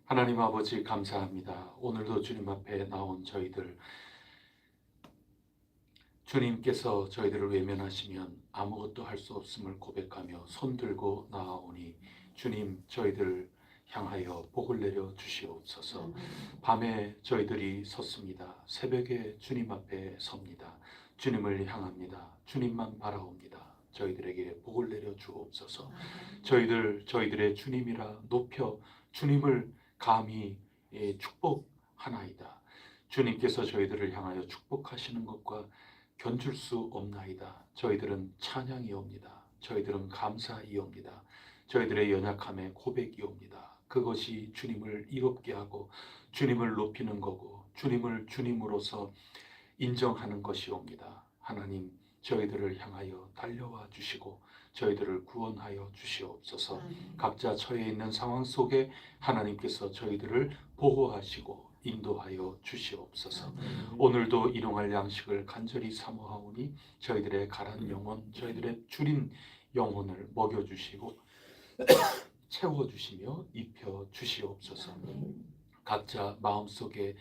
하나님 아버지 감사합니다. 오늘도 주님 앞에 나온 저희들, 주님께서 저희들을 외면하시면 아무것도 할 수 없음을 고백하며 손들고 나아오니 주님 저희들 향하여 복을 내려 주시옵소서. 밤에 저희들이 섰습니다. 새벽에 주님 앞에 섭니다. 주님을 향합니다. 주님만 바라옵니다. 저희들에게 복을 내려 주옵소서. 저희들의 주님이라 높여 주님을 감히 축복하나이다. 주님께서 저희들을 향하여 축복하시는 것과 견줄 수 없나이다. 저희들은 찬양이옵니다. 저희들은 감사이옵니다. 저희들의 연약함의 고백이옵니다. 그것이 주님을 이롭게 하고 주님을 높이는 거고 주님을 주님으로서 인정하는 것이옵니다. 하나님, 저희들을 향하여 달려와 주시고 저희들을 구원하여 주시옵소서. 각자 처해 있는 상황 속에 하나님께서 저희들을 보호하시고 인도하여 주시옵소서. 오늘도 일용할 양식을 간절히 사모하오니 저희들의 가란 영혼, 저희들의 줄인 영혼을 먹여주시고 채워주시며 입혀주시옵소서. 각자 마음속에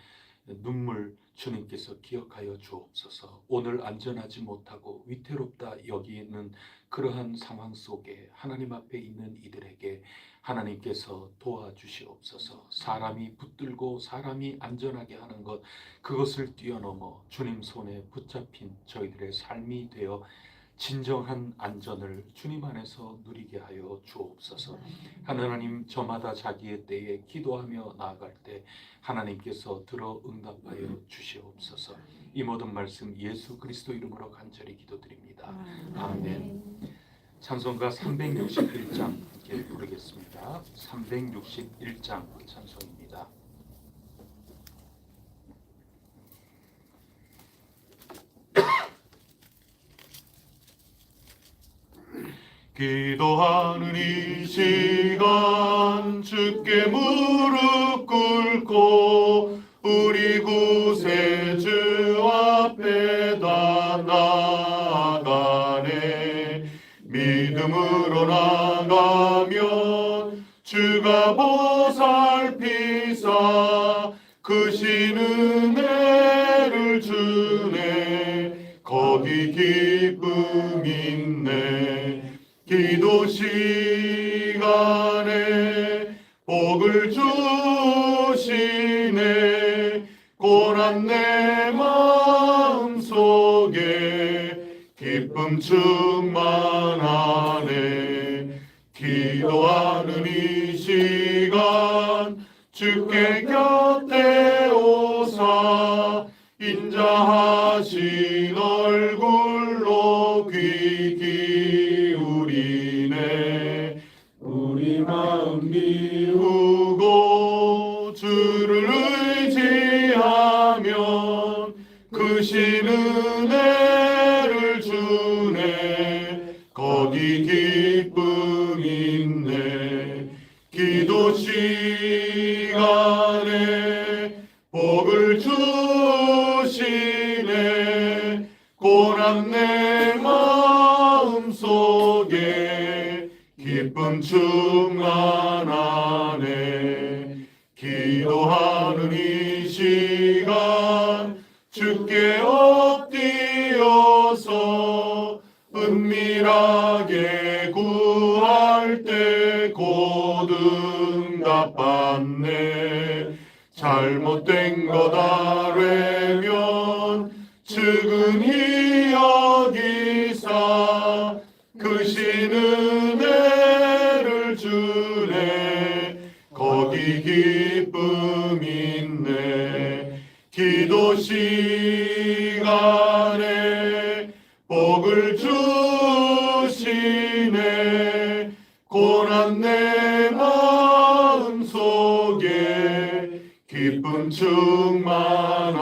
눈물 주님께서 기억하여 주옵소서. 오늘 안전하지 못하고 위태롭다 여기는 그러한 상황 속에 하나님 앞에 있는 이들에게 하나님께서 도와주시옵소서. 사람이 붙들고 사람이 안전하게 하는 것, 그것을 뛰어넘어 주님 손에 붙잡힌 저희들의 삶이 되어 진정한 안전을 주님 안에서 누리게 하여 주옵소서. 하나님, 저마다 자기의 때에 기도하며 나아갈 때 하나님께서 들어 응답하여 주시옵소서. 이 모든 말씀 예수 그리스도 이름으로 간절히 기도드립니다. 아멘. 찬송가 361장 함께 부르겠습니다. 361장 찬송입니다. 기도하는 이 시간 주께 무릎 꿇고 우리 구세주 앞에 다 나아가네. 믿음으로 나가면 주가 보살피사 크신 은혜를 주네. 거기 기쁨 있네. 기도 시간에 복을 주시네. 고난 내 마음속에 기쁨 충만하네. 기도하는 이 시간 주께 곁에 오사 인자하신 얼굴로 귀 기울이네. 우리 마음 비우고 주를 의지하면 크신 은혜를 주네. 거기 기쁨 있네. 기도 시간에 복을 주시네. 고난 내 마음속에 기쁨 충만하네. 기도하는 이 시간 주께 엎드려서 은밀하게 구할 때 곧 응답받네. 잘못된 것 아뢰면 측은히 여기사 크신 은혜를 주네. 거기 기쁨 있네. 기도 시간에 복을 주시네. 고난 내 마음속에 기쁨 충만하네.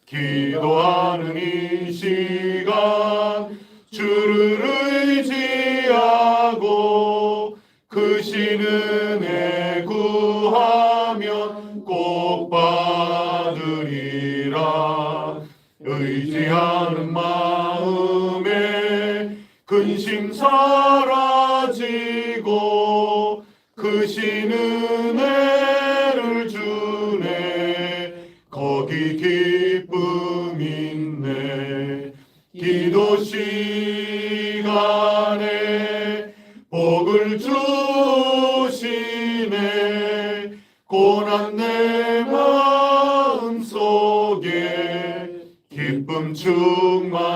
기도하는 이 시간 주를 의지하고 크신 은혜 구하면 꼭 받으리라. 의지하는 마음에 근심 사라지고 크신 은혜를 주네. 거기 기쁨 있네. 기도 시간에 복을 주시네. 고난 내 마음 속에 기쁨 충만하네.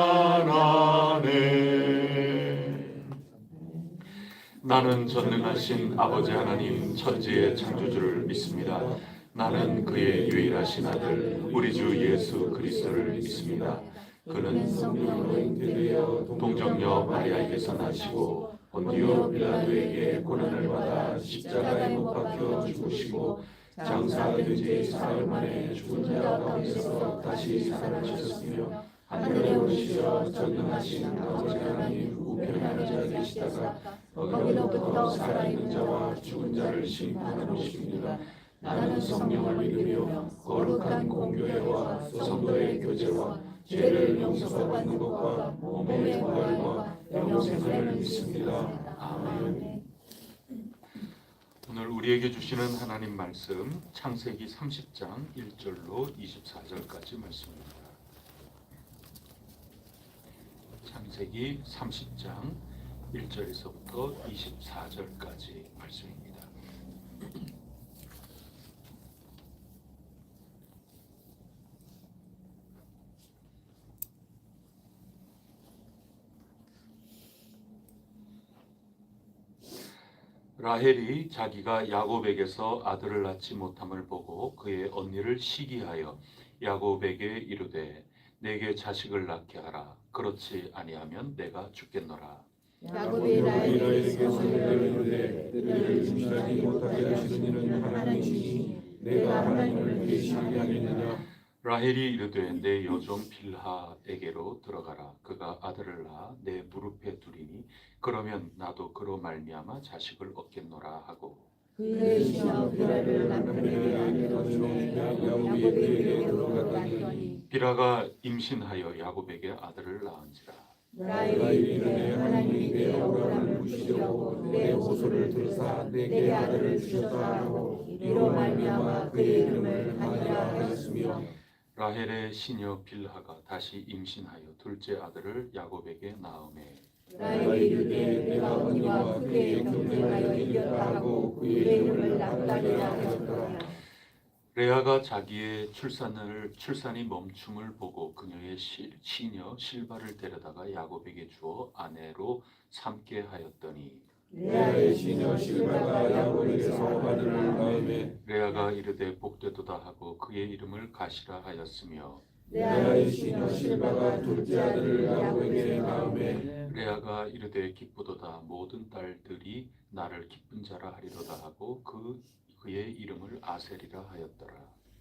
나는 전능하신 아버지 하나님 천지의 창조주를 믿습니다. 나는 그의 유일하신 아들 우리 주 예수 그리스도를 믿습니다. 그는 성령으로 잉태되어 동정녀 마리아에게서 나시고 본디오 빌라도에게 고난을 받아 십자가에 못 박혀 죽으시고 장사된 지 사흘 만에 죽은 자 가운데서 다시 살아나셨으며 하늘에 오르시어 전능하신 아버지 하나님 우편에 앉아 계시다가 거기로부터 살아있는 자와 죽은 자를 심판하십니다. 나는 성령을 믿으며 거룩한 공교회와 성도의 교제와 죄를 용서받는 것과 몸의 부활과 영생을 믿습니다. 아멘. 오늘 우리에게 주시는 하나님 말씀 창세기 30장 1절로 24절까지 말씀입니다. 창세기 30장 1절에서부터 24절까지 말씀입니다. 라헬이 자기가 야곱에게서 아들을 낳지 못함을 보고 그의 언니를 시기하여 야곱에게 이르되 내게 자식을 낳게 하라. 그렇지 아니하면 내가 죽겠노라. 야곱이 라헬에게 손을 이르되 너를 임신하지 못하게 하시는 이는 하나님이시니 내가 하나님을 배신하게 하겠느냐. 라헬이 이르되 내 여종 빌하에게로 들어가라. 그가 아들을 낳아 내 무릎에 두리니 그러면 나도 그로 말미암아 자식을 얻겠노라 하고 그의 시녀 빌하를 남편에게 안겨주매 야곱에게 들어갔더니 빌하가 임신하여 야곱에게 아들을 낳은지라. 라헬이 이르되 하나님이 내 억울함을 부시려고 내 호소를 들으사 내게 아들을 주셨다 하고 이로 말미암아 그의 이름을 하니라 하였으며 라헬의 시녀 빌하가 다시 임신하여 둘째 아들을 야곱에게 낳으매 라헬이 이르되 내가 언니와 그의 경쟁하여 이겼다 하고 그의 이름을 납달리라 하였더라. 레아가 자기의 출산이 멈춤을 보고 그녀의 시녀 실바를 데려다가 야곱에게 주어 아내로 삼게 하였더니 레아의 시녀 실바가 야곱에게서 아들을 낳으매 레아가 이르되 복되도다 하고 그의 이름을 가시라 하였으며 레아의 시녀 실바가 둘째 아들을 야곱에게 낳으매 레아가 이르되 기쁘도다 모든 딸들이 나를 기쁜 자라 하리로다 하고 그의 이름을 아셀이라 하였더라.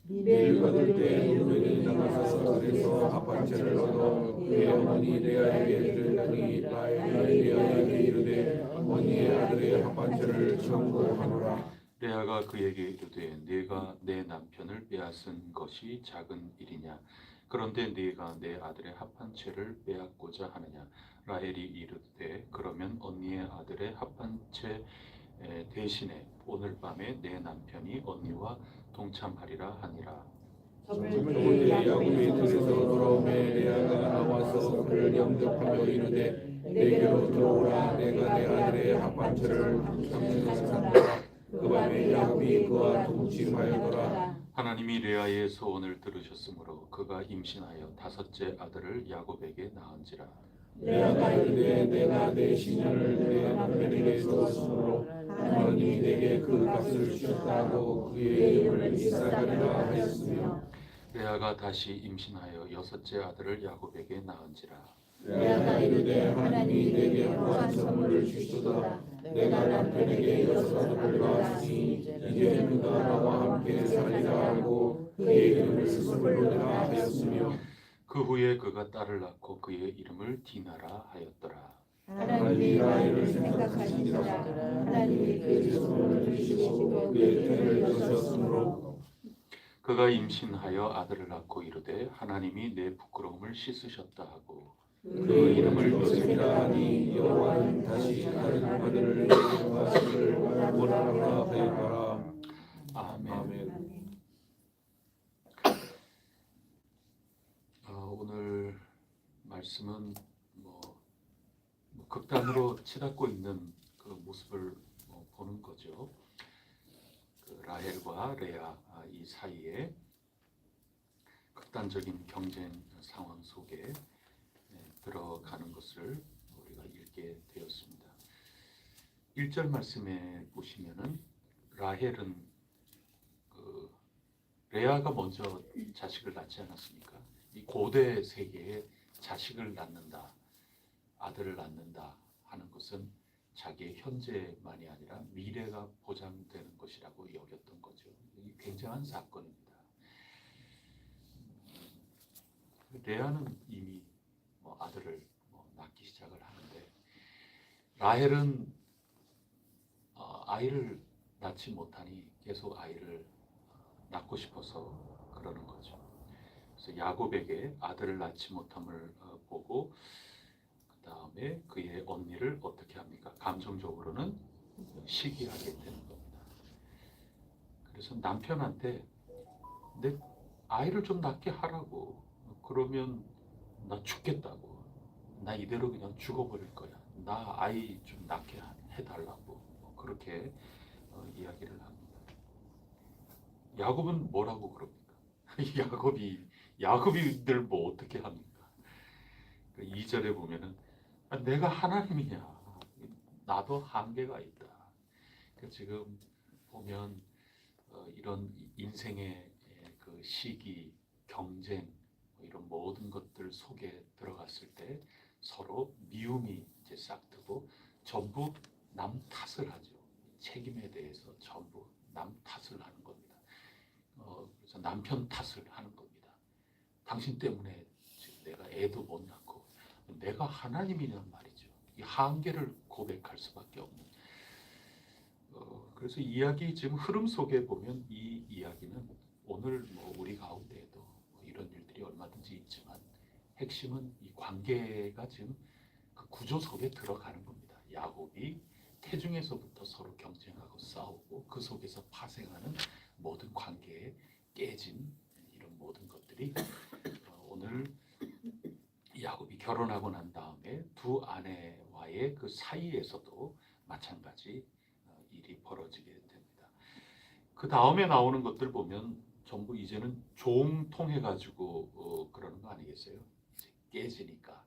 밀을 거둘 때 루벤이 나가서 그래서 합판체를 얻어 그의 어머니 레아에게 이르더니 라헬이 레아에게 이르되 어머니의 아들의 합판체를 청구하노라. 레아가 그에게 이르되 네가 내 남편을 빼앗은 것이 작은 일이냐. 그런데 네가 내 아들의 합한 채를 빼앗고자 하느냐. 라헬이 이르되 그러면 언니의 아들의 합한 채 대신에 오늘 밤에 내 남편이 언니와 동참하리라 하니라. 저물때 야곱이 들에서 돌아오매 레아가 나와서 그를 영접하며 이르되 내게로 들어오라. 내가 내 아들의 합판체를 당신에게 산다. 그 밤에 야곱이 그와 동침하였더라. 하나님이 레아의 소원을 들으셨으므로 그가 임신하여 다섯째 아들을 야곱에게 낳은지라. 레아가 이르되 내가 내 시녀를 내 남편에게 주었으므로 하나님이 내게 그 값을 주셨다 하고 그의 이름을 이삭이라 하였으며 레아가 다시 임신하여 여섯째 아들을 야곱에게 낳은지라. 레아가 이르되 하나님이 내게 무한 선물을 주시도다. 내가 남편에게 여섯 아들을 낳았으니 이제 그가 나와 함께 살리라 하고 그의 이름을 스물로니라 하였으며 그 후에 그가 딸을 낳고 그의 이름을 디나라 하였더라. 하나님이 라헬을 생각하시니라. 하나님이 그의 소원을 들으시고 그의 태를 여셨으므로 그가 임신하여 아들을 낳고 이르되 하나님이 내 부끄러움을 씻으셨다 하고 그 이름을 요셉이라 하니 여호와는 다시 다른 아들을 낳으시기를 원하노라 하였노라. 아멘. 오늘 말씀은 극단으로 치닫고 있는 그 모습을 보는 거죠. 그 라헬과 레아 이 사이에 극단적인 경쟁 상황 속에 들어가는 것을 우리가 읽게 되었습니다. 1절 말씀에 보시면은 라헬은 그 레아가 먼저 자식을 낳지 않았습니까? 이 고대 세계에 자식을 낳는다, 아들을 낳는다 하는 것은 자기의 현재만이 아니라 미래가 보장되는 것이라고 여겼던 거죠. 이 굉장한 사건입니다. 레아는 이미 아들을 낳기 시작을 하는데 라헬은 아이를 낳지 못하니 계속 아이를 낳고 싶어서 그러는 거죠. 그래서 야곱에게 아들을 낳지 못함을 보고 그 다음에 그의 언니를 어떻게 합니까? 감정적으로는 시기하게 되는 겁니다. 그래서 남편한테 내 아이를 좀 낳게 하라고, 그러면 나 죽겠다고, 나 이대로 그냥 죽어버릴 거야, 나 아이 좀 낳게 해달라고 그렇게 이야기를 합니다. 야곱은 뭐라고 그럽니까? 야곱이들 뭐 어떻게 합니까? 2절에 보면은 내가 하나님이냐, 나도 한계가 있다. 지금 보면 이런 인생의 그 시기, 경쟁 이런 모든 것들 속에 들어갔을 때 서로 미움이 이제 싹트고 전부 남 탓을 하죠. 책임에 대해서 전부 남 탓을 하는 겁니다. 그래서 남편 탓을 하는 겁니다. 당신 때문에 지금 내가 애도 못 낳고, 내가 하나님이란 말이죠. 이 한계를 고백할 수밖에 없는. 그래서 이야기 지금 흐름 속에 보면 이 이야기는 오늘 우리 가운데에도 이런 일들이 얼마든지 있지만 핵심은 이 관계가 지금 그 구조 속에 들어가는 겁니다. 야곱이 태중에서부터 서로 경쟁하고 싸우고 그 속에서 파생하는 모든 관계에 깨진 이런 모든 것들이 오늘 야곱이 결혼하고 난 다음에 두 아내와의 그 사이에서도 마찬가지 일이 벌어지게 됩니다. 그 다음에 나오는 것들 보면 전부 이제는 종 통해 가지고 그러는 거 아니겠어요? 이제 깨지니까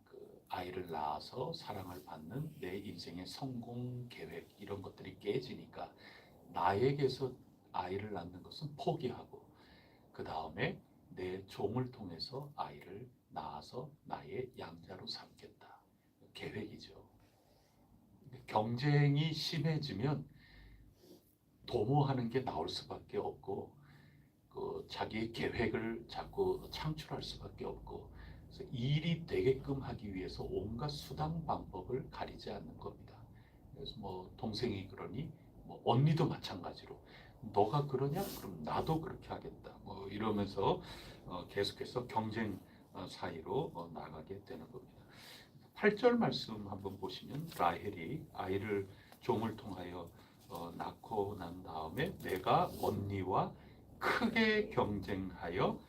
그 아이를 낳아서 사랑을 받는 내 인생의 성공 계획 이런 것들이 깨지니까 나에게서 아이를 낳는 것은 포기하고 그 다음에 내 종을 통해서 아이를 낳아서 나의 양자로 삼겠다. 계획이죠. 경쟁이 심해지면 도모하는 게 나올 수밖에 없고 그 자기의 계획을 자꾸 창출할 수밖에 없고, 그래서 일이 되게끔 하기 위해서 온갖 수단 방법을 가리지 않는 겁니다. 그래서 동생이 그러니 언니도 마찬가지로 너가 그러냐? 그럼 나도 그렇게 하겠다. 이러면서 계속해서 경쟁 사이로 나가게 되는 겁니다. 8절 말씀 한번 보시면 라헬이 아이를 종을 통하여 낳고 난 다음에 내가 언니와 크게 경쟁하여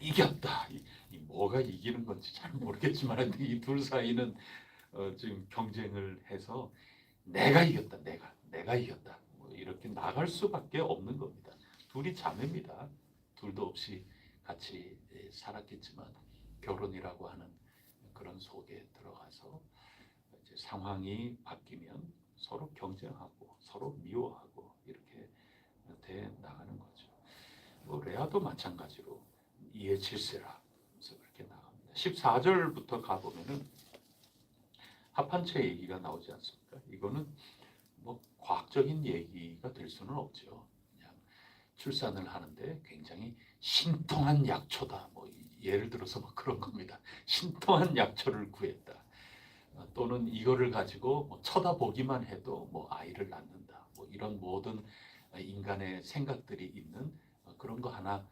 이겼다. 이 뭐가 이기는 건지 잘 모르겠지만 이 둘 사이는 지금 경쟁을 해서 내가 이겼다, 내가 이겼다. 이렇게 나갈 수밖에 없는 겁니다. 둘이 자매입니다. 둘도 없이 같이 살았겠지만 결혼이라고 하는 그런 속에 들어가서 이제 상황이 바뀌면 서로 경쟁하고 서로 미워하고 이렇게 돼 나가는 거죠. 레아도 마찬가지로 이에 질세라 그래서 그렇게 나갑니다. 14절부터 가보면은 합한채 얘기가 나오지 않습니까? 이거는 과학적인 얘기가 될 수는 없죠. 그냥 출산을 하는데 굉장히 신통한 약초다. 예를 들어서 그런 겁니다. 신통한 약초를 구했다. 또는 이거를 가지고 쳐다보기만 해도 아이를 낳는다. 이런 모든 인간의 생각들이 있는 그런 거 하나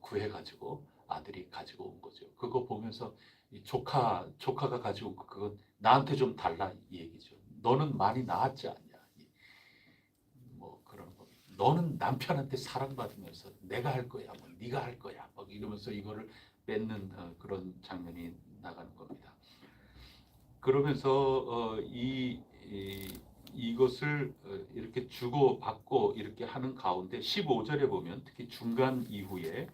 구해가지고 아들이 가지고 온 거죠. 그거 보면서 이 조카가 가지고 온 그건 나한테 좀 달라 이 얘기죠. 너는 많이 낳았지 않냐. 뭐 그런 거. 너는 남편한테 사랑받으면서 내가 할 거야, 뭐 네가 할 거야, 막 이러면서 이거를 뺏는 그런 장면이 나가는 겁니다. 그러면서 이것을 이렇게 주고받고 이렇게 하는 가운데 15절에 보면 특히 중간 이후에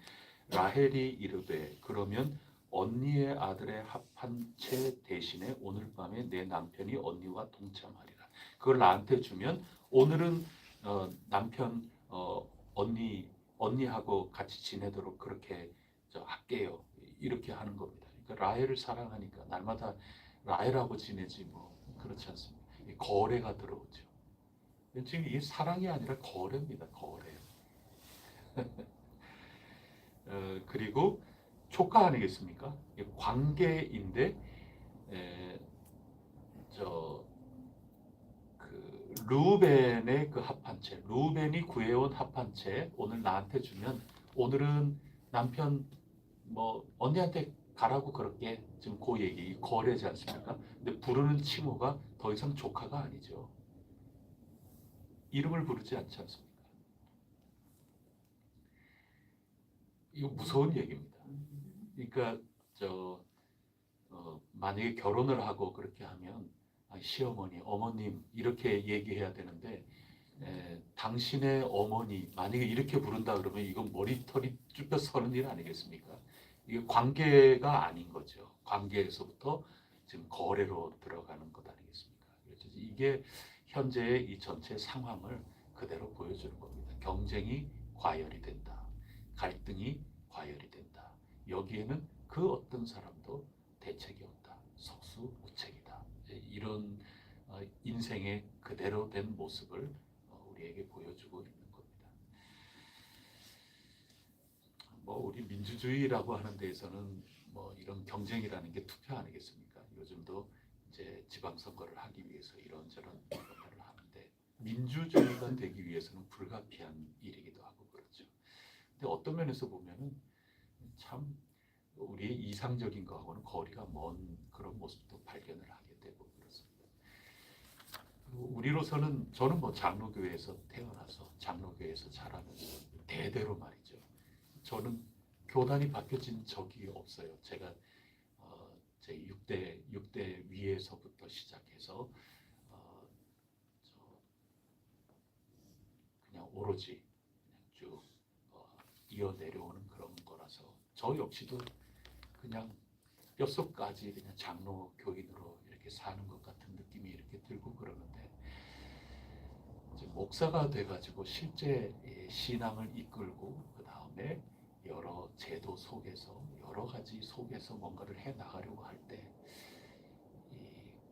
라헬이 이르되 그러면 언니의 아들의 합한 채 대신에 오늘 밤에 내 남편이 언니와 동참하리라. 그걸 나한테 주면 오늘은 남편 언니하고 같이 지내도록 그렇게 할게요. 이렇게 하는 겁니다. 그러니까 라헬을 사랑하니까 날마다 라헬하고 지내지 뭐 그렇지 않습니다. 거래가 들어오죠. 지금 이게 사랑이 아니라 거래입니다. 거래. 그리고 조카 아니겠습니까? 관계인데 루벤의 그 합한 채, 루벤이 구해온 합한 채 오늘 나한테 주면 오늘은 남편 뭐 언니한테 가라고 그렇게 지금 그 얘기 거래지 않습니까? 근데 부르는 칭호가 더 이상 조카가 아니죠. 이름을 부르지 않지 않습니까? 이거 무서운 얘기입니다. 그러니까 만약에 결혼을 하고 그렇게 하면 시어머니, 어머님 이렇게 얘기해야 되는데 당신의 어머니 만약에 이렇게 부른다 그러면 이건 머리털이 쭈뼛 서는 일 아니겠습니까? 이게 관계가 아닌 거죠. 관계에서부터 지금 거래로 들어가는 것 아니겠습니까? 그래서 이게 현재의 이 전체 상황을 그대로 보여주는 겁니다. 경쟁이 과열이 된다. 갈등이 과열이 된다. 여기에는 그 어떤 사람도 대책이 없다. 속수무책이다. 이런 인생의 그대로 된 모습을 우리에게 보여주고 있는 겁니다. 뭐 우리 민주주의라고 하는 데에서는 뭐 이런 경쟁이라는 게 투표 아니겠습니까? 요즘도 이제 지방선거를 하기 위해서 이런저런 역할을 하는데 민주주의가 되기 위해서는 불가피한 일이기도 하고 그렇죠. 근데 어떤 면에서 보면은 참 우리의 이상적인 거하고는 거리가 먼 그런 모습도 발견을 하게 되고 그렇습니다. 우리로서는 저는 뭐 장로교회에서 태어나서 장로교회에서 자라면서 대대로 말이죠. 저는 교단이 바뀌어진 적이 없어요. 제가 제 6대 위에서부터 시작해서 그냥 오로지 그냥 쭉 이어 내려오는 그런 거라서 저 역시도 그냥 뼛속까지 그냥 장로 교인으로 이렇게 사는 것 같은 느낌이 이렇게 들고 그러는데 이제 목사가 돼가지고 실제 신앙을 이끌고 그 다음에 여러 제도 속에서 여러 가지 속에서 뭔가를 해 나가려고 할 때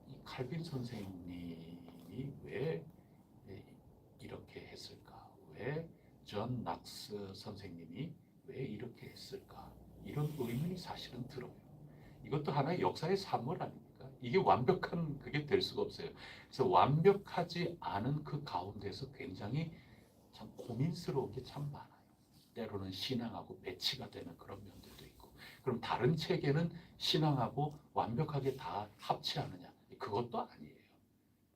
이 칼빈 선생님이 왜 이렇게 했을까? 왜 존 낙스 선생님이 왜 이렇게 했을까? 이런 의문이 사실은 들어요. 이것도 하나의 역사의 산물 아닙니까? 이게 완벽한 그게 될 수가 없어요. 그래서 완벽하지 않은 그 가운데서 굉장히 참 고민스러운 게 참 많아요. 때로는 신앙하고 배치가 되는 그런 면들도 있고. 그럼 다른 체계는 신앙하고 완벽하게 다 합치하느냐? 그것도 아니에요.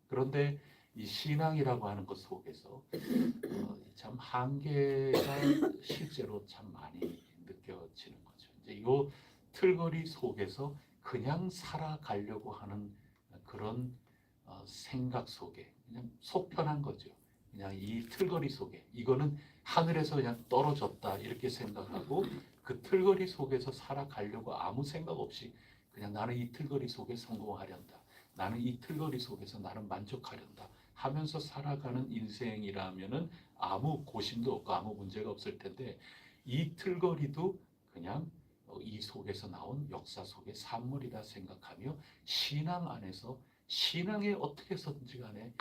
그런데 이 신앙이라고 하는 것 속에서 참 한계가 실제로 참 많이 느껴지는 거죠. 이제 이 틀거리 속에서 그냥 살아가려고 하는 그런 생각 속에 그냥 속편한 거죠. 그냥 이 틀거리 속에 이거는 하늘에서 그냥 떨어졌다 이렇게 생각하고 그 틀거리 속에서 살아가려고 아무 생각 없이 그냥 나는 이 틀거리 속에 성공하련다. 나는 이 틀거리 속에서 나는 만족하련다 하면서 살아가는 인생이라면은 아무 고심도 없고 아무 문제가 없을 텐데 이 틀거리도 그냥 이 속에서 나온 역사 속의 산물이라 생각하며 신앙 안에서 신앙에 어떻게 해서든지 간에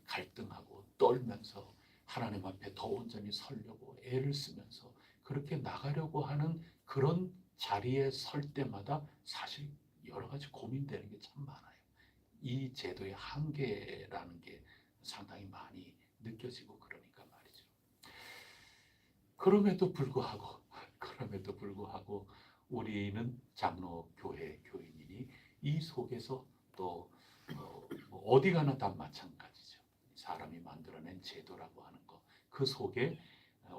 갈등하고 떨면서 하나님 앞에 더 온전히 서려고 애를 쓰면서 그렇게 나가려고 하는 그런 자리에 설 때마다 사실 여러 가지 고민되는 게 참 많아요. 이 제도의 한계라는 게 상당히 많이 느껴지고 그러니까 말이죠. 그럼에도 불구하고 그럼에도 불구하고 우리는 장로교회 교인이니 이 속에서 또 뭐 어디 가나 다 마찬가지죠. 사람이 만들어낸 제도라고 하는 것, 그 속에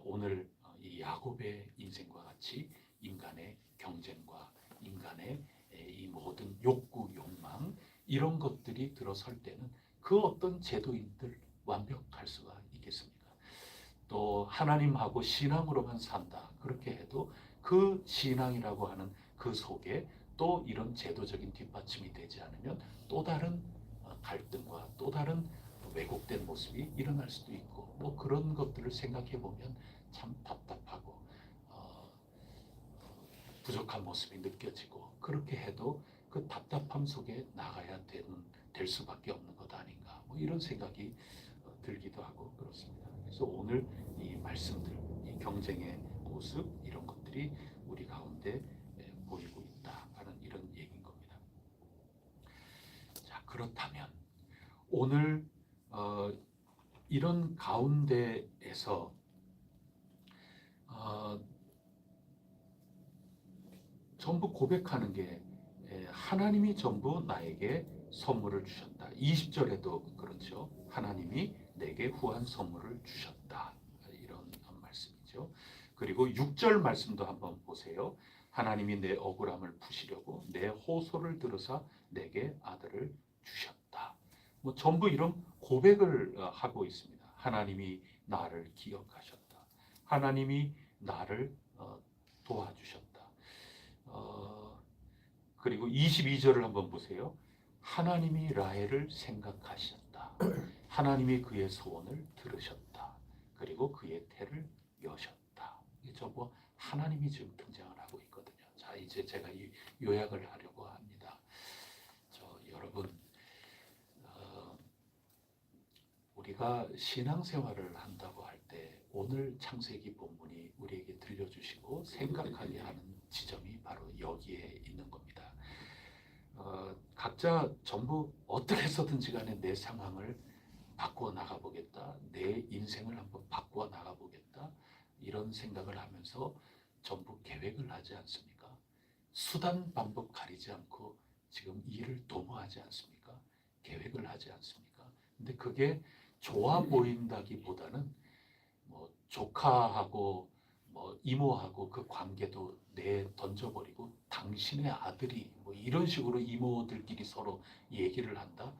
오늘 이 야곱의 인생과 같이 인간의 경쟁과 인간의 이 모든 욕구, 욕망 이런 것들이 들어설 때는 그 어떤 제도인들 완벽할 수가 있겠습니까? 또 하나님하고 신앙으로만 산다 그렇게 해도 그 신앙이라고 하는 그 속에 또 이런 제도적인 뒷받침이 되지 않으면 또 다른 갈등과 또 다른 왜곡된 모습이 일어날 수도 있고 뭐 그런 것들을 생각해 보면 참 답답하고 부족한 모습이 느껴지고 그렇게 해도 그 답답함 속에 나가야 될 수밖에 없는 것 아닌가 뭐 이런 생각이 들기도 하고 그렇습니다. 그래서 오늘 이 말씀들, 이 경쟁의 모습 이런 것들이 우리 가운데 보이고 있다 하는 이런 얘기인 겁니다. 자, 그렇다면 오늘 이런 가운데에서 전부 고백하는 게 하나님이 전부 나에게 선물을 주셨다. 20절에도 그렇죠. 하나님이 내게 후한 선물을 주셨다. 이런 말씀이죠. 그리고 6절 말씀도 한번 보세요. 하나님이 내 억울함을 푸시려고 내 호소를 들으사 내게 아들을 주셨다. 뭐 전부 이런 고백을 하고 있습니다. 하나님이 나를 기억하셨다. 하나님이 나를 도와주셨다. 그리고 22절을 한번 보세요. 하나님이 라헬을 생각하셨다. 하나님이 그의 소원을 들으셨다. 그리고 그의 태를 여셨다. 이게 전부 하나님이 지금 등장을 하고 있거든요. 자, 이제 제가 요약을 하려고 합니다. 여러분, 우리가 신앙생활을 한다고 할 때 오늘 창세기 본문이 우리에게 들려주시고 생각하게 하는 지점이 바로 여기에 있는 겁니다. 각자 전부 어떻게 해서든지 간에 내 상황을 바꾸어 나가보겠다. 내 인생을 한번 바꾸어 나가보겠다. 이런 생각을 하면서 전부 계획을 하지 않습니까? 수단 방법 가리지 않고 지금 일을 도모하지 않습니까? 계획을 하지 않습니까? 근데 그게 좋아 보인다기보다는 뭐 조카하고 뭐 이모하고 그 관계도 내 던져버리고 당신의 아들이 뭐 이런 식으로 이모들끼리 서로 얘기를 한다.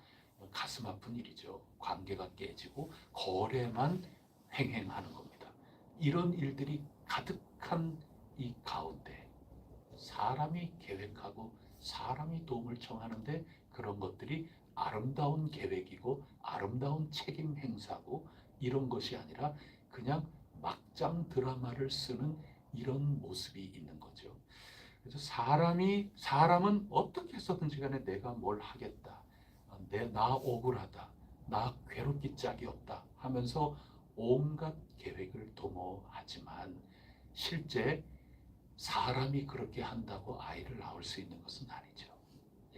가슴 아픈 일이죠. 관계가 깨지고 거래만 횡행하는 겁니다. 이런 일들이 가득한 이 가운데 사람이 계획하고 사람이 도움을 청하는데 그런 것들이 아름다운 계획이고 아름다운 책임 행사고 이런 것이 아니라 그냥 막장 드라마를 쓰는 이런 모습이 있는 거죠. 그래서 사람은 어떻게 해서든지 간에 내가 뭘 하겠다. 나 억울하다. 나 괴롭기 짝이 없다 하면서 온갖 계획을 도모하지만 실제 사람이 그렇게 한다고 아이를 낳을 수 있는 것은 아니죠.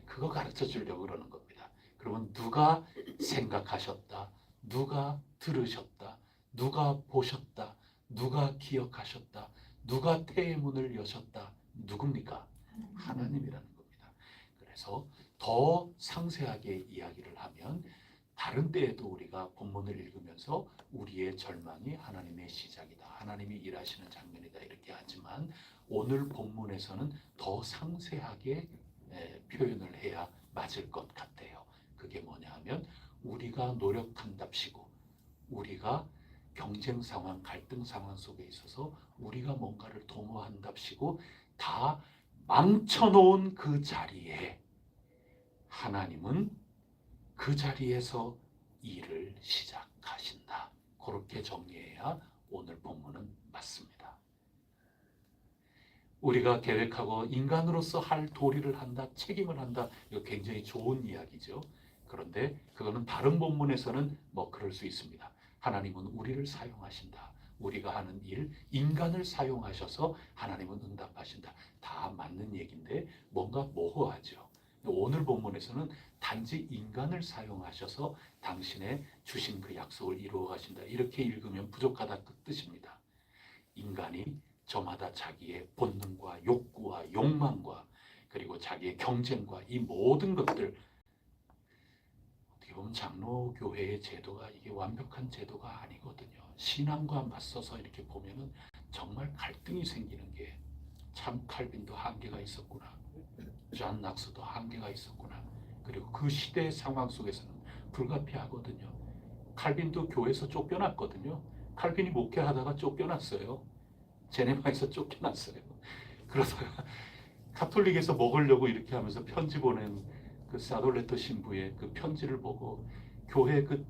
그거 가르쳐 주려고 그러는 겁니다. 그러면 누가 생각하셨다, 누가 들으셨다, 누가 보셨다, 누가 기억하셨다, 누가 태의 문을 여셨다, 누굽니까? 하나님이라는 겁니다. 그래서 더 상세하게 이야기를 하면 다른 때에도 우리가 본문을 읽으면서 우리의 절망이 하나님의 시작이다, 하나님이 일하시는 장면이다 이렇게 하지만 오늘 본문에서는 더 상세하게 표현을 해야 맞을 것 같아요. 그게 뭐냐 하면 우리가 노력한답시고 우리가 경쟁 상황, 갈등 상황 속에 있어서 우리가 뭔가를 도모한답시고 다 망쳐놓은 그 자리에 하나님은 그 자리에서 일을 시작하신다. 그렇게 정리해야 오늘 본문은 맞습니다. 우리가 계획하고 인간으로서 할 도리를 한다, 책임을 한다. 이거 굉장히 좋은 이야기죠. 그런데 그거는 다른 본문에서는 뭐 그럴 수 있습니다. 하나님은 우리를 사용하신다. 우리가 하는 일, 인간을 사용하셔서 하나님은 응답하신다. 다 맞는 얘기인데 뭔가 모호하죠. 오늘 본문에서는 단지 인간을 사용하셔서 당신의 주신 그 약속을 이루어 가신다. 이렇게 읽으면 부족하다 그 뜻입니다. 인간이 저마다 자기의 본능과 욕구와 욕망과 그리고 자기의 경쟁과 이 모든 것들, 어떻게 보면 장로교회의 제도가 이게 완벽한 제도가 아니거든요. 신앙과 맞서서 이렇게 보면은 정말 갈등이 생기는 게 참 칼빈도 한계가 있었구나. 존 낙스도 한계가 있었구나. 그리고 그 시대의 상황 속에서는 불가피하거든요. 칼빈도 교회에서 쫓겨났거든요. 칼빈이 목회하다가 쫓겨났어요. 제네바에서 쫓겨났어요. 그러다가 카톨릭에서 먹으려고 이렇게 하면서 편지 보낸 그 사돌레토 신부의 그 편지를 보고 교회 그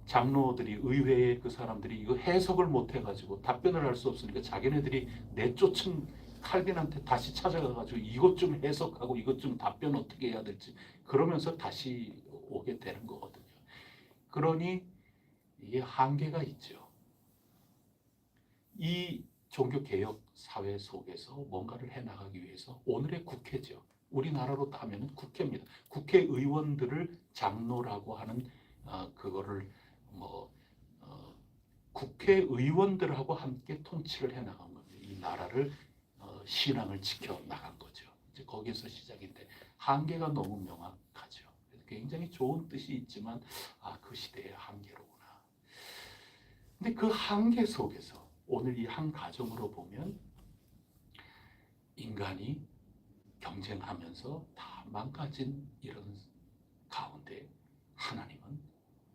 장로들이, 의회의 그 사람들이 이거 해석을 못 해가지고 답변을 할 수 없으니까 자기네들이 내쫓은 칼빈한테 다시 찾아가가지고 이것 좀 해석하고 이것 좀 답변 어떻게 해야 될지 그러면서 다시 오게 되는 거거든요. 그러니 이게 한계가 있죠. 이 종교개혁 사회 속에서 뭔가를 해나가기 위해서 오늘의 국회죠. 우리나라로 따면 국회입니다. 국회의원들을 장로라고 하는 그거를 국회의원들하고 함께 통치를 해나간 겁니다. 이 나라를 신앙을 지켜 나간 거죠. 이제 거기에서 시작인데 한계가 너무 명확하죠. 굉장히 좋은 뜻이 있지만 그 시대의 한계로구나. 근데 그 한계 속에서 오늘 이 한 가정으로 보면 인간이 경쟁하면서 다 망가진 이런 가운데 하나님은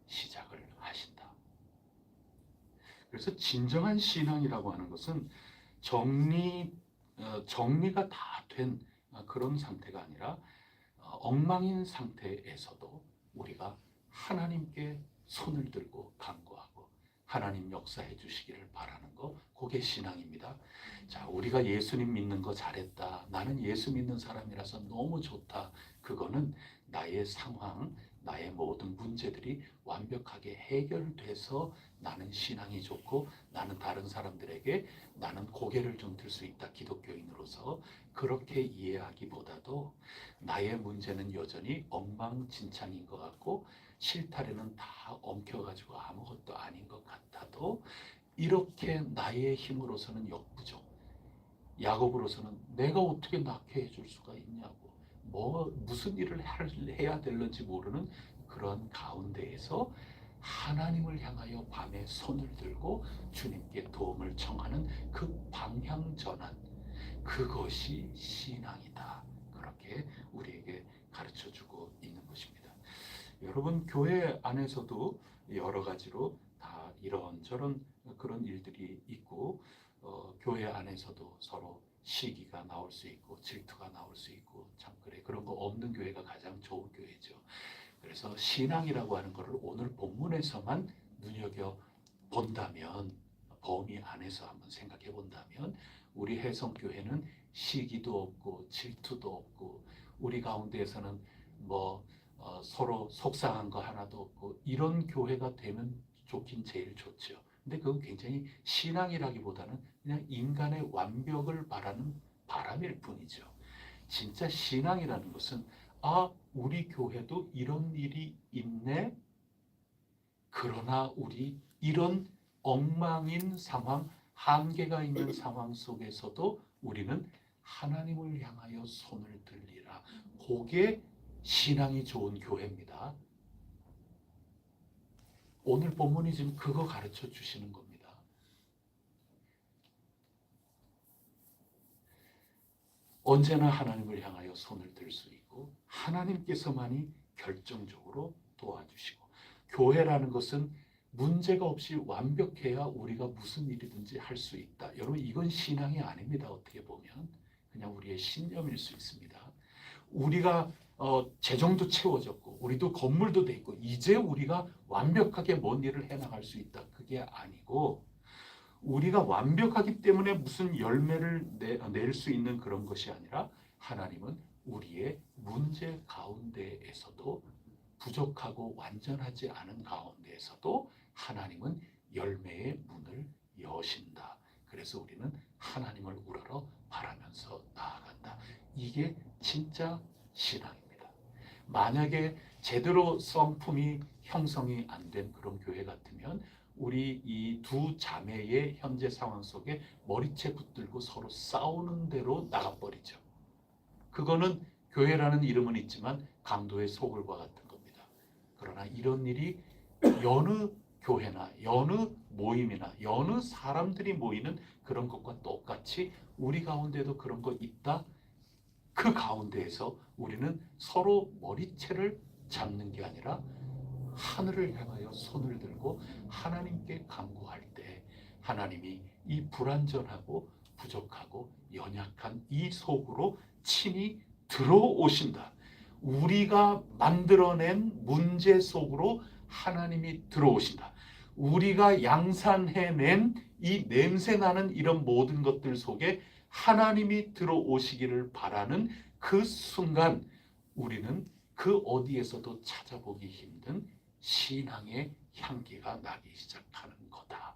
시작을 하신다. 그래서 진정한 신앙이라고 하는 것은 정리가 다 된 그런 상태가 아니라 엉망인 상태에서도 우리가 하나님께 손을 들고 간구하고 하나님 역사해 주시기를 바라는 거, 그게 신앙입니다. 자, 우리가 예수님 믿는 거 잘했다. 나는 예수 믿는 사람이라서 너무 좋다. 그거는 나의 상황, 나의 모든 문제들이 완벽하게 해결돼서 나는 신앙이 좋고 나는 다른 사람들에게 나는 고개를 좀 들 수 있다. 기독교인으로서 그렇게 이해하기보다도 나의 문제는 여전히 엉망진창인 것 같고 실타래는 다 엉켜가지고 아무것도 아닌 것 같아도 이렇게 나의 힘으로서는 역부족, 야곱으로서는 내가 어떻게 낳게 해줄 수가 있냐고 무슨 일을 해야 될는지 모르는 그런 가운데에서 하나님을 향하여 밤에 손을 들고 주님께 도움을 청하는 그 방향 전환, 그것이 신앙이다. 그렇게 우리에게 가르쳐주고 있는 것입니다. 여러분, 교회 안에서도 여러 가지로 다 이런저런 그런 일들이 있고 교회 안에서도 서로 시기가 나올 수 있고 질투가 나올 수 있고 참 그래, 그런 거 없는 교회가 가장 좋은 교회죠. 그래서 신앙이라고 하는 것을 오늘 본문에서만 눈여겨 본다면, 범위 안에서 한번 생각해 본다면 우리 해성교회는 시기도 없고 질투도 없고 우리 가운데에서는 서로 속상한 거 하나도 없고 이런 교회가 되면 좋긴 제일 좋죠. 근데 그건 굉장히 신앙이라기보다는 그냥 인간의 완벽을 바라는 바람일 뿐이죠. 진짜 신앙이라는 것은 우리 교회도 이런 일이 있네. 그러나 우리 이런 엉망인 상황, 한계가 있는 상황 속에서도 우리는 하나님을 향하여 손을 들리라. 그게 신앙이 좋은 교회입니다. 오늘 본문이 지금 그거 가르쳐 주시는 겁니다. 언제나 하나님을 향하여 손을 들 수 있고 하나님께서만이 결정적으로 도와주시고, 교회라는 것은 문제가 없이 완벽해야 우리가 무슨 일이든지 할 수 있다. 여러분, 이건 신앙이 아닙니다. 어떻게 보면 그냥 우리의 신념일 수 있습니다. 우리가 재정도 채워졌고 우리도 건물도 돼 있고 이제 우리가 완벽하게 뭔 일을 해나갈 수 있다. 그게 아니고 우리가 완벽하기 때문에 무슨 열매를 낼 수 있는 그런 것이 아니라 하나님은 우리의 문제 가운데에서도 부족하고 완전하지 않은 가운데에서도 하나님은 열매의 문을 여신다. 그래서 우리는 하나님을 우러러 바라면서 나아간다. 이게 진짜 신앙입니다. 만약에 제대로 성품이 형성이 안 된 그런 교회 같으면 우리 이 두 자매의 현재 상황 속에 머리채 붙들고 서로 싸우는 대로 나가버리죠. 그거는 교회라는 이름은 있지만 강도의 소굴과 같은 겁니다. 그러나 이런 일이 여느 교회나 여느 모임이나 여느 사람들이 모이는 그런 것과 똑같이 우리 가운데도 그런 거 있다. 그 가운데에서 우리는 서로 머리채를 잡는 게 아니라 하늘을 향하여 손을 들고 하나님께 간구할 때 하나님이 이 불완전하고 부족하고 연약한 이 속으로 친히 들어오신다. 우리가 만들어낸 문제 속으로 하나님이 들어오신다. 우리가 양산해낸 이 냄새나는 이런 모든 것들 속에 하나님이 들어오시기를 바라는 그 순간 우리는 그 어디에서도 찾아보기 힘든 신앙의 향기가 나기 시작하는 거다.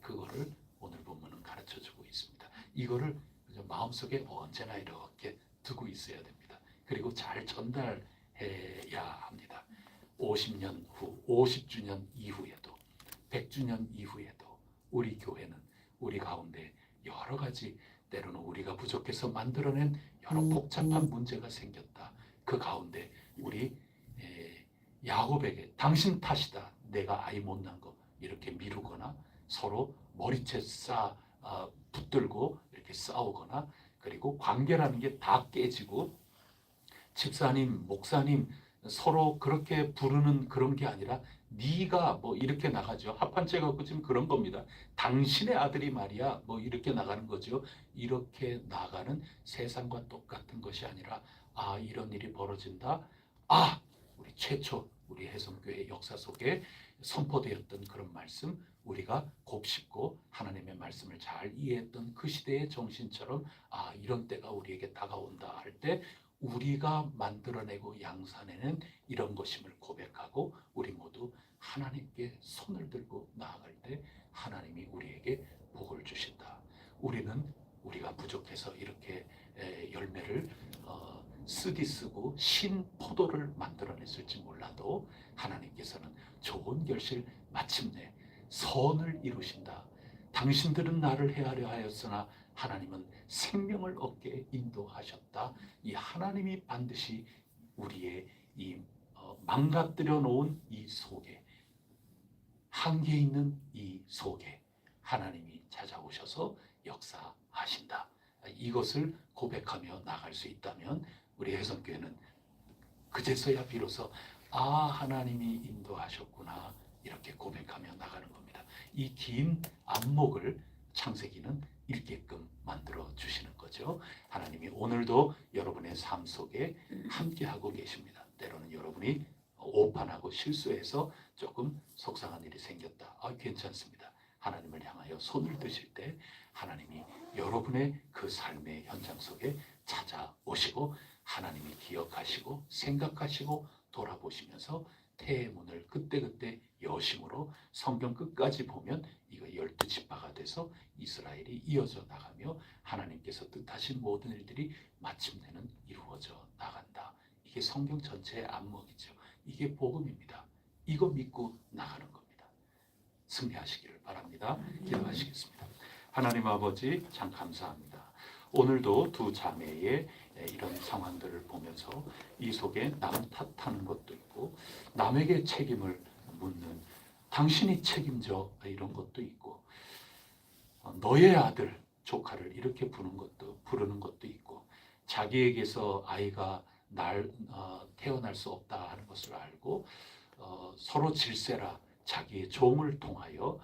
그거를 오늘 본문은 가르쳐주고 있습니다. 이거를 마음속에 언제나 이렇게 두고 있어야 됩니다. 그리고 잘 전달해야 합니다. 50년 후, 50주년 이후에도 100주년 이후에도 우리 교회는 우리 가운데 여러 가지 때로는 우리가 부족해서 만들어낸 여러 복잡한 문제가 생겼다. 그 가운데 우리 야곱에게 당신 탓이다. 내가 아이 못난 거 이렇게 미루거나 서로 머리채 붙들고 이렇게 싸우거나 그리고 관계라는 게 다 깨지고 집사님, 목사님 서로 그렇게 부르는 그런 게 아니라 네가 뭐 이렇게 나가죠. 합한채 갖고 지금 그런 겁니다. 당신의 아들이 말이야 뭐 이렇게 나가는 거죠. 이렇게 나가는 세상과 똑같은 것이 아니라 아 이런 일이 벌어진다. 아 우리 최초 우리 해성교회 역사 속에 선포되었던 그런 말씀 우리가 곱씹고 하나님의 말씀을 잘 이해했던 그 시대의 정신처럼 아 이런 때가 우리에게 다가온다 할 때 우리가 만들어내고 양산해낸 이런 것임을 고백하고 우리 모두 하나님께 손을 들고 나아갈 때 하나님이 우리에게 복을 주신다. 우리는 우리가 부족해서 이렇게 열매를 쓰고 신 포도를 만들어냈을지 몰라도 하나님께서는 좋은 결실 마침내 선을 이루신다. 당신들은 나를 해하려 하였으나 하나님은 생명을 얻게 인도하셨다. 이 하나님이 반드시 우리의 이 망가뜨려 놓은 이 속에 한계 있는 이 속에 하나님이 찾아오셔서 역사하신다. 이것을 고백하며 나갈 수 있다면 우리 해성교회는 그제서야 비로소 아 하나님이 인도하셨구나 이렇게 고백하며 나가는 겁니다. 이 긴 안목을 창세기는 읽게끔 만들어 주시는 거죠. 하나님이 오늘도 여러분의 삶 속에 함께하고 계십니다. 때로는 여러분이 오판하고 실수해서 조금 속상한 일이 생겼다. 괜찮습니다. 하나님을 향하여 손을 드실 때 하나님이 여러분의 그 삶의 현장 속에 찾아오시고 하나님이 기억하시고 생각하시고 돌아보시면서 태의 문을 그때그때 여심으로 성경 끝까지 보면 이거 12지파가 돼서 이스라엘이 이어져 나가며 하나님께서 뜻하신 모든 일들이 마침내는 이루어져 나간다. 이게 성경 전체의 안목이죠. 이게 복음입니다. 이거 믿고 나가는 겁니다. 승리하시기를 바랍니다. 기도하시겠습니다. 하나님 아버지 참 감사합니다. 오늘도 두 자매의 이런 상황들을 보면서 이 속에 남 탓하는 것도 있고 남에게 책임을 묻는 당신이 책임져 이런 것도 있고 너의 아들 조카를 이렇게 부르는 것도 있고 자기에게서 아이가 태어날 수 없다 하는 것을 알고 서로 질세라 자기의 종을 통하여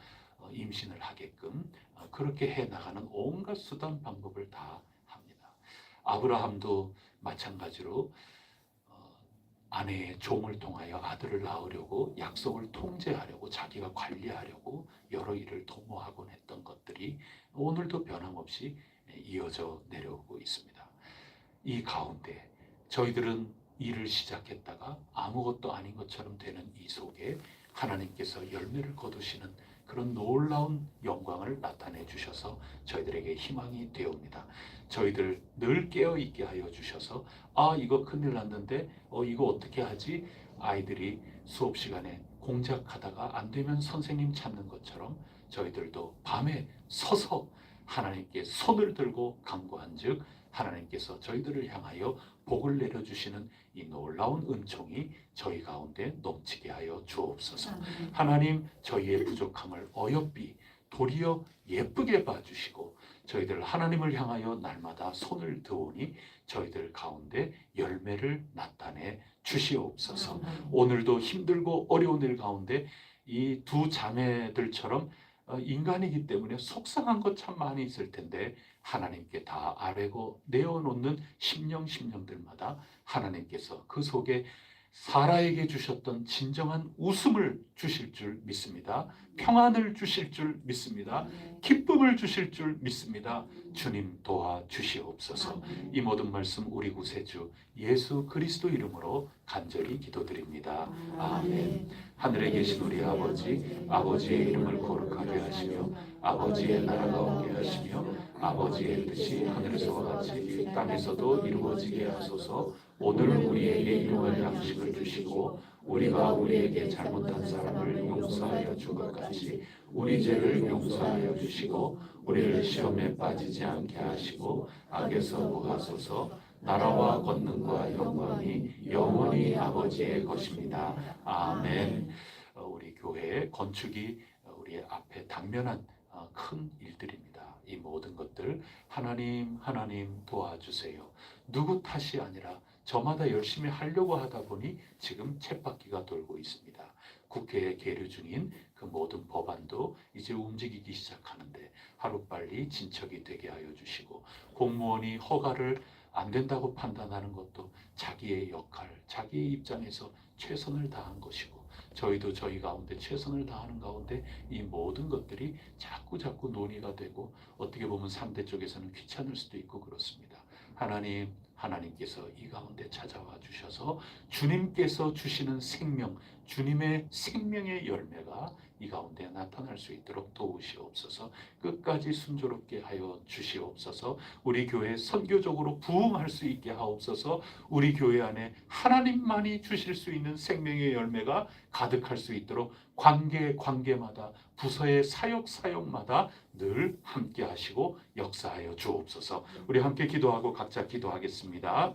임신을 하게끔 그렇게 해나가는 온갖 수단 방법을 다 합니다. 아브라함도 마찬가지로 아내의 종을 통하여 아들을 낳으려고 약속을 통제하려고 자기가 관리하려고 여러 일을 도모하곤 했던 것들이 오늘도 변함없이 이어져 내려오고 있습니다. 이 가운데 저희들은 일을 시작했다가 아무것도 아닌 것처럼 되는 이 속에 하나님께서 열매를 거두시는 그런 놀라운 영광을 나타내 주셔서 저희들에게 희망이 되옵니다. 저희들 늘 깨어있게 하여 주셔서 이거 큰일 났는데 이거 어떻게 하지? 아이들이 수업 시간에 공작하다가 안 되면 선생님 찾는 것처럼 저희들도 밤에 서서 하나님께 손을 들고 간구한즉 하나님께서 저희들을 향하여 복을 내려주시는 이 놀라운 은총이 저희 가운데 넘치게 하여 주옵소서. 하나님, 저희의 부족함을 어여삐 도리어 예쁘게 봐주시고 저희들 하나님을 향하여 날마다 손을 드오니 저희들 가운데 열매를 나타내 주시옵소서. 오늘도 힘들고 어려운 일 가운데 이 두 자매들처럼 인간이기 때문에 속상한 것 참 많이 있을 텐데 하나님께 다 아뢰고 내어놓는 심령들마다 하나님께서 그 속에 사라에게 주셨던 진정한 웃음을 주실 줄 믿습니다. 평안을 주실 줄 믿습니다. 기쁨을 주실 줄 믿습니다. 주님 도와주시옵소서. 이 모든 말씀 우리 구세주 예수 그리스도 이름으로 간절히 기도드립니다. 아멘. 하늘에 계신 우리 아버지, 아버지의 이름을 거룩하게 하시며 아버지의 나라가 오게 하시며 아버지의 뜻이 하늘에서와 같이 땅에서도 이루어지게 하소서. 오늘 우리에게 일용할 양식을 주시고 우리가 우리에게 잘못한 사람을 용서하여 준 것 같이 우리 죄를 용서하여 주시고 우리를 시험에 빠지지 않게 하시고 악에서 구하소서. 나라와 권능과 영광이 영원히 아버지의 것입니다. 아멘. 우리 교회의 건축이 우리 앞에 당면한 큰 일들입니다. 이 모든 것들 하나님 도와주세요. 누구 탓이 아니라 저마다 열심히 하려고 하다 보니 지금 쳇바퀴가 돌고 있습니다. 국회에 계류 중인 그 모든 법안도 이제 움직이기 시작하는데 하루빨리 진척이 되게 하여 주시고 공무원이 허가를 안 된다고 판단하는 것도 자기의 역할, 자기의 입장에서 최선을 다한 것이고 저희도 저희 가운데 최선을 다하는 가운데 이 모든 것들이 자꾸 논의가 되고 어떻게 보면 상대 쪽에서는 귀찮을 수도 있고 그렇습니다. 하나님께서 이 가운데 찾아와 주셔서 주님께서 주시는 생명, 주님의 생명의 열매가 이 가운데 나타날 수 있도록 도우시옵소서. 끝까지 순조롭게 하여 주시옵소서. 우리 교회 선교적으로 부흥할 수 있게 하옵소서. 우리 교회 안에 하나님만이 주실 수 있는 생명의 열매가 가득할 수 있도록 관계마다 부서의 사역마다 늘 함께 하시고 역사하여 주옵소서. 우리 함께 기도하고 각자 기도하겠습니다.